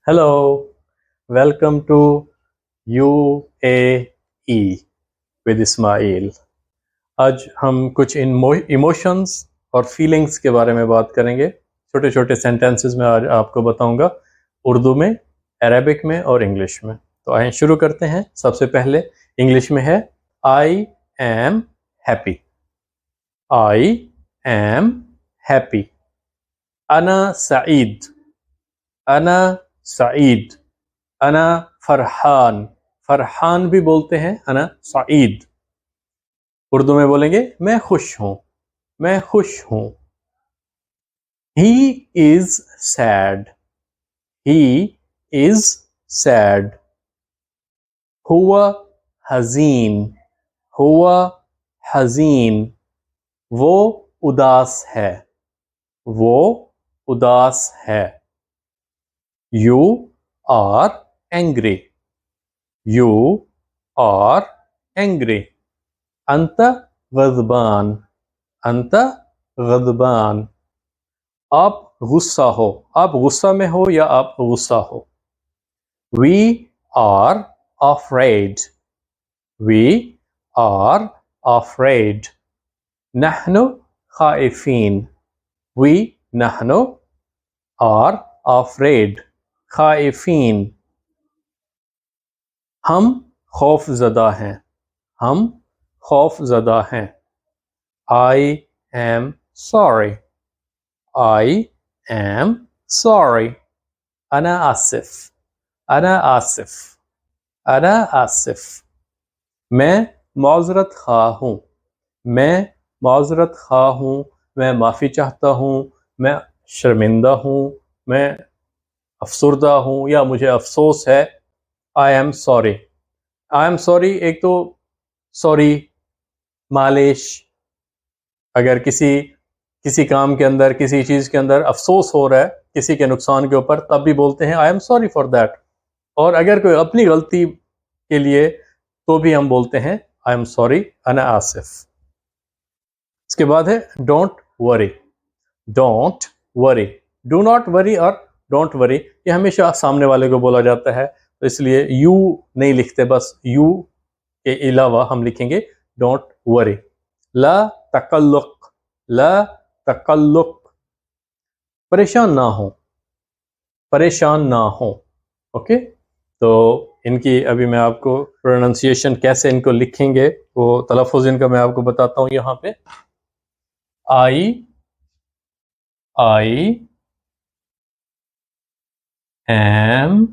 Hello, welcome to UAE with Ismail. आज हम कुछ इमोशंस और फीलिंग्स के बारे में बात करेंगे। छोटे छोटे सेंटेंसेस में आज आपको बताऊंगा, उर्दू में, अरेबिक में और इंग्लिश में। तो आइए शुरू करते हैं। सबसे पहले इंग्लिश में है I am happy. I am happy. अना सईद। अना सईद। अना फरहान। फरहान भी बोलते हैं अना सईद। उर्दू में बोलेंगे मैं खुश हूं। मैं खुश हूं। ही is sad. He is sad. हुआ हजीन। हुआ हजीन। वो उदास है। वो उदास है। You are angry. You are angry. अंत गज़बान। अंत गज़बान। आप गुस्सा हो। आप गुस्सा में हो या आप गुस्सा हो। We are afraid. We are afraid. नहनु खाइफीन। वी नहनु आर अफ्रेड। खाइफीन। हम खौफजदा हैं। हम खौफजदा हैं। I am sorry. I am sorry. أنا آسف. أنا آسف. أنا آسف. मैं माजरत खा हूँ। मैं माजरत खा हूँ। मैं माफ़ी चाहता हूँ। मैं शर्मिंदा हूँ। मैं अफसुर्दा हूँ या मुझे अफसोस है। I am sorry. I am sorry एक तो सॉरी, मालिश, अगर किसी किसी काम के अंदर, किसी चीज़ के अंदर अफसोस हो रहा है किसी के नुकसान के ऊपर, तब भी बोलते हैं I am sorry for that. और अगर कोई अपनी गलती के लिए, तो भी हम बोलते हैं आई एम सॉरी, अना आसिफ। इसके बाद है don't worry. Don't worry. Do not worry और डोंट वरी, ये हमेशा सामने वाले को बोला जाता है, तो इसलिए यू नहीं लिखते, बस यू के अलावा हम लिखेंगे डोंट वरी। ला तकल्लुक। ला तकल्लुक। परेशान ना हो। परेशान ना हो। ओके, तो इनकी अभी मैं आपको प्रोनाउंसिएशन कैसे इनको लिखेंगे, वो तलफ़ुज़ इनका मैं आपको बताता हूँ। यहाँ पे आई आई एम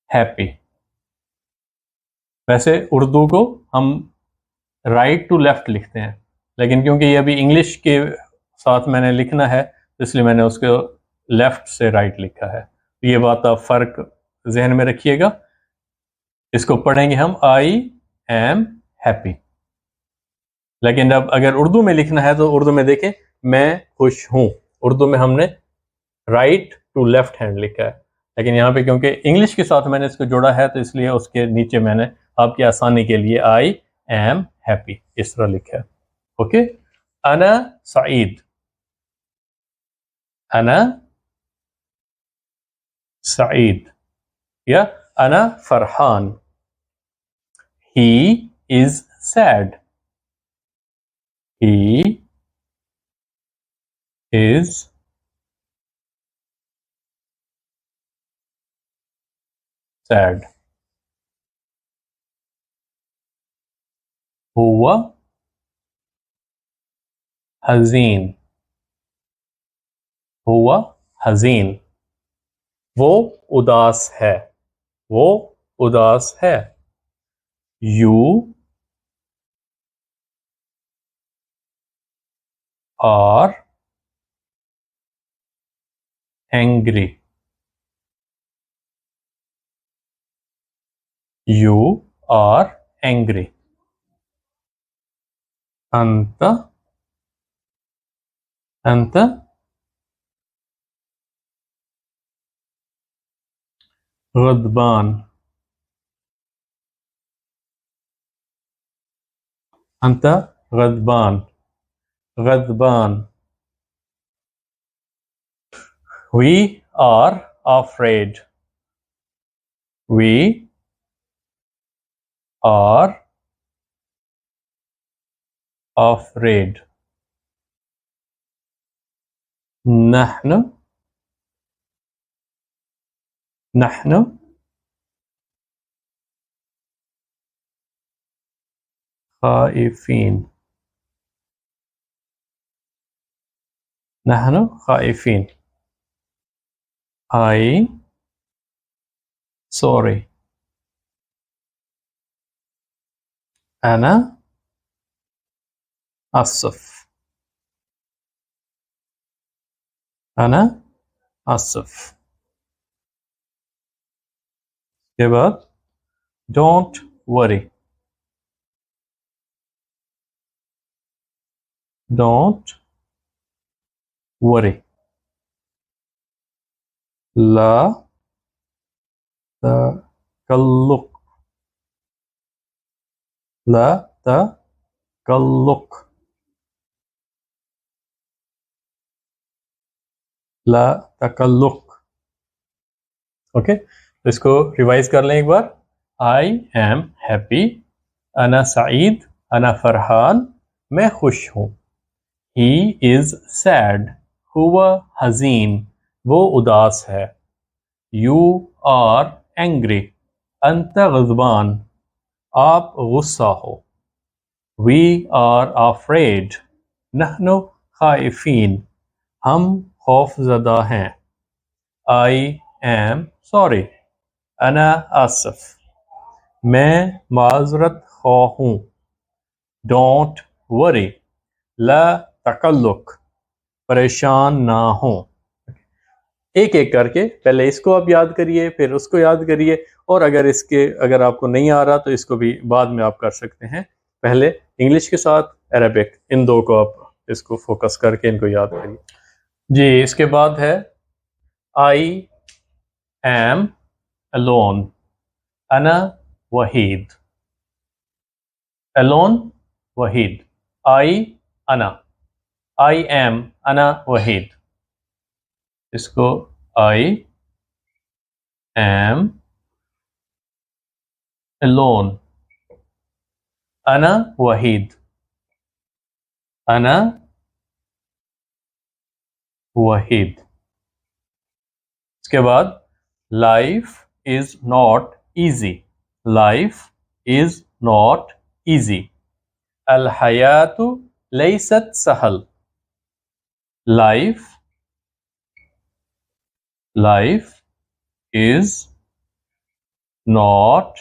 हैप्पी। वैसे उर्दू को हम राइट टू लेफ्ट लिखते हैं, लेकिन क्योंकि ये अभी इंग्लिश के साथ मैंने लिखना है, तो इसलिए मैंने उसको लेफ्ट से राइट लिखा है। तो ये बात आप फ़र्क जहन में रखिएगा। इसको पढ़ेंगे हम आई एम हैप्पी। लेकिन अब अगर उर्दू में लिखना है तो उर्दू में देखें मैं खुश हूँ। उर्दू में हमने राइट टू लेफ्ट हैंड लिखा है, लेकिन यहाँ पे क्योंकि इंग्लिश के साथ मैंने इसको जोड़ा है, तो इसलिए उसके नीचे मैंने आपकी आसानी के लिए आई एम हैप्पी इस तरह लिखा है। ओके, अना सईद। अना सईद या अना फरहान। ही is sad. He is sad. हुआ हजीन। हुआ हजीन। वो उदास है। वो उदास है। You are angry. You are angry. अंत अंत गदबान। अंत गदबान। गदबान। We are afraid. We are afraid. نحن خائفين. نحن خائفين. I sorry. أنا آسف. أنا آسف. के बाद don't worry. Don't worry. لا تقلق. لا تقلق. لا تقلق. Okay, तो इसको रिवाइज कर लें एक बार. I am happy. अना सईद. अना फरहान. मैं खुश हूँ. He is sad. हुआ हजीन. वो उदास है. You are angry. अंत गज़बान. आप गुस्सा हो. We are afraid. नहनु खाइफीन. हम खौफज़दा हैं. I am sorry. अना आसफ. मैं माजरत ख्वाह हूँ. Don't worry. ला तकल्लुक. परेशान ना हो. एक एक करके पहले इसको आप याद करिए, फिर उसको याद करिए, और अगर आपको नहीं आ रहा तो इसको भी बाद में आप कर सकते हैं. पहले इंग्लिश के साथ अरबिक, इन दो को आप इसको फोकस करके इनको याद करिए. जी, इसके बाद है आई एम अलोन. अना वहीद. अलोन वहीद. आई अना. आई एम अना वहीद. इसको आई एम अलोन. अना वहीद. अना वहीद. इसके बाद life is not easy. Life is not easy. अल हयातु लैसत सहल. Life is not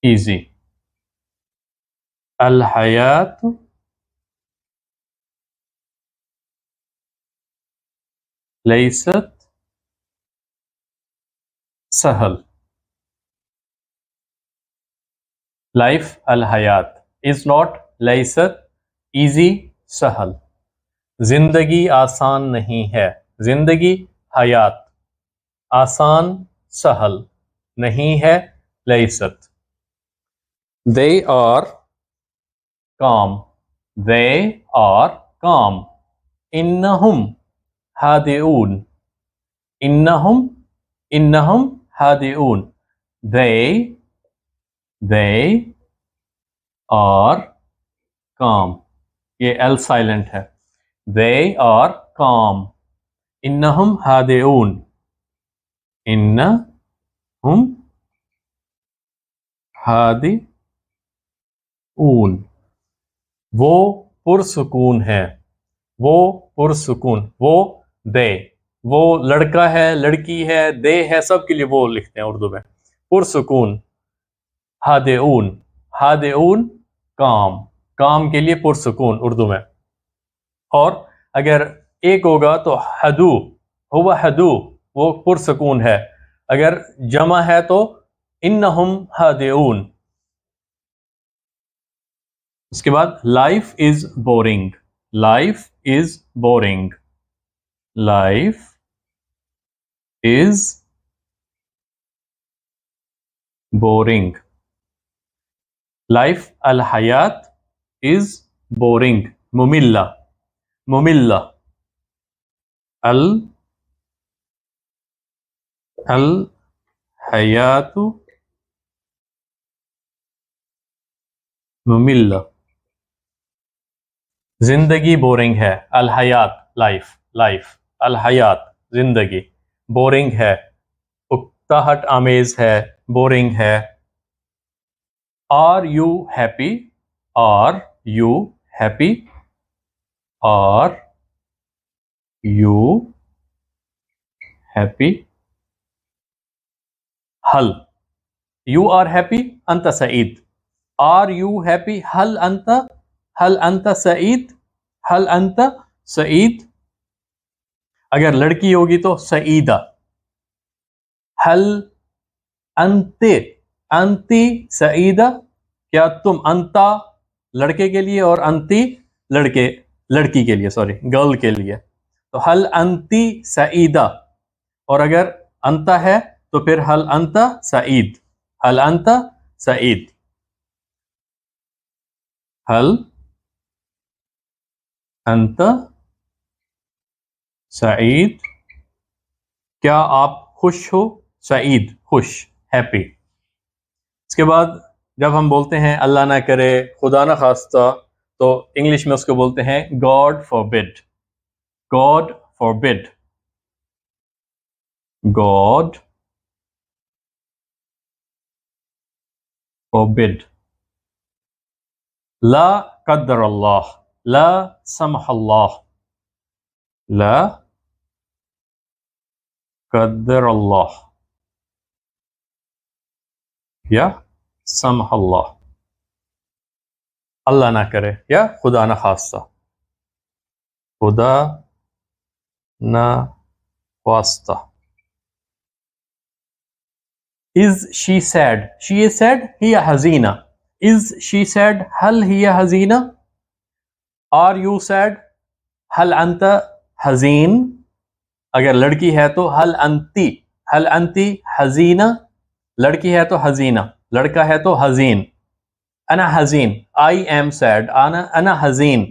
easy. الحياة ليست سهل. Life الحياة is not ليست easy सहल. जिंदगी आसान नहीं है. जिंदगी हयात. आसान सहल नहीं है. लैसत. They are calm. They are calm. इन्नहुम हादिऊन. इन्नहुम हादिऊन. They are calm. ये L साइलेंट है. They are calm. इन्नहुम हादिऊन. इन्नहुम हादिऊन. वो पुरसुकून है. वो पुरसुकून. वो दे. वो लड़का है, लड़की है, दे है, सब के लिए वो लिखते हैं उर्दू में. पुरसुकून. हादिऊन. हादिऊन काम. काम के लिए पुरसुकून उर्दू में. और अगर एक होगा तो हदू. हुआ हदू. वो पुरसुकून है. अगर जमा है तो इन्नहुम हादिऊन. उसके बाद life is boring. Life is boring. Life is boring. Life अल हयात इज बोरिंग. मुमिल्ला. मुमिल्ला. अल अल हयातु मुमिल्ला, जिंदगी बोरिंग है। अल हयात लाइफ, लाइफ, अल हयात जिंदगी, बोरिंग है, उकताहट आमेज है, बोरिंग है। Are you happy, are you happy, are you happy. हल यू आर हैप्पी अंत सईद, आर यू हैप्पी हल अंत सईद, हल अंत सईद। अगर लड़की होगी तो सईदा। हल अंते अंती सईदा, क्या तुम, अंता लड़के के लिए और अंती लड़की के लिए, सॉरी गर्ल के लिए। तो हल अंती सईदा, और अगर अंता है तो फिर हल अंता सईद, हल अंता सईद, हल अंता सईद, क्या आप खुश हो, सईद खुश, हैप्पी। इसके बाद जब हम बोलते हैं अल्लाह ना करे, खुदा ना खास्ता, तो इंग्लिश में उसको बोलते हैं God forbid, God forbid, God forbid. ला कद्दर अल्लाह, ला समह अल्लाह, ला कद्दर अल्लाह या समह अल्लाह, अल्लाह ना करे या खुदा ना खास्ता, खुदा ना खास्ता। Is she sad? She is sad. Here हज़ीना. Is she sad? हल हिया हज़ीना. Are you sad? हल अंता हज़ीन. अगर लड़की है तो हल अंती हज़ीना. लड़की है तो हज़ीना, लड़का है तो हज़ीन। अना हज़ीन, I am sad. अना हज़ीन।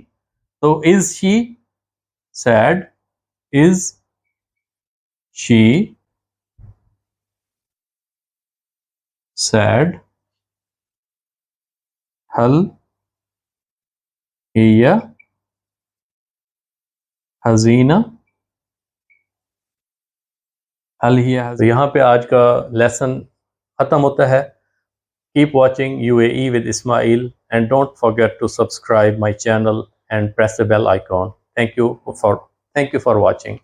तो is she sad? Is she sad? हल हिया हज़ीना, हल हिया। यहाँ पे आज का लेसन ख़त्म होता है। Keep watching UAE with Ismail and don't forget to subscribe my channel and press the bell icon. Thank you for watching.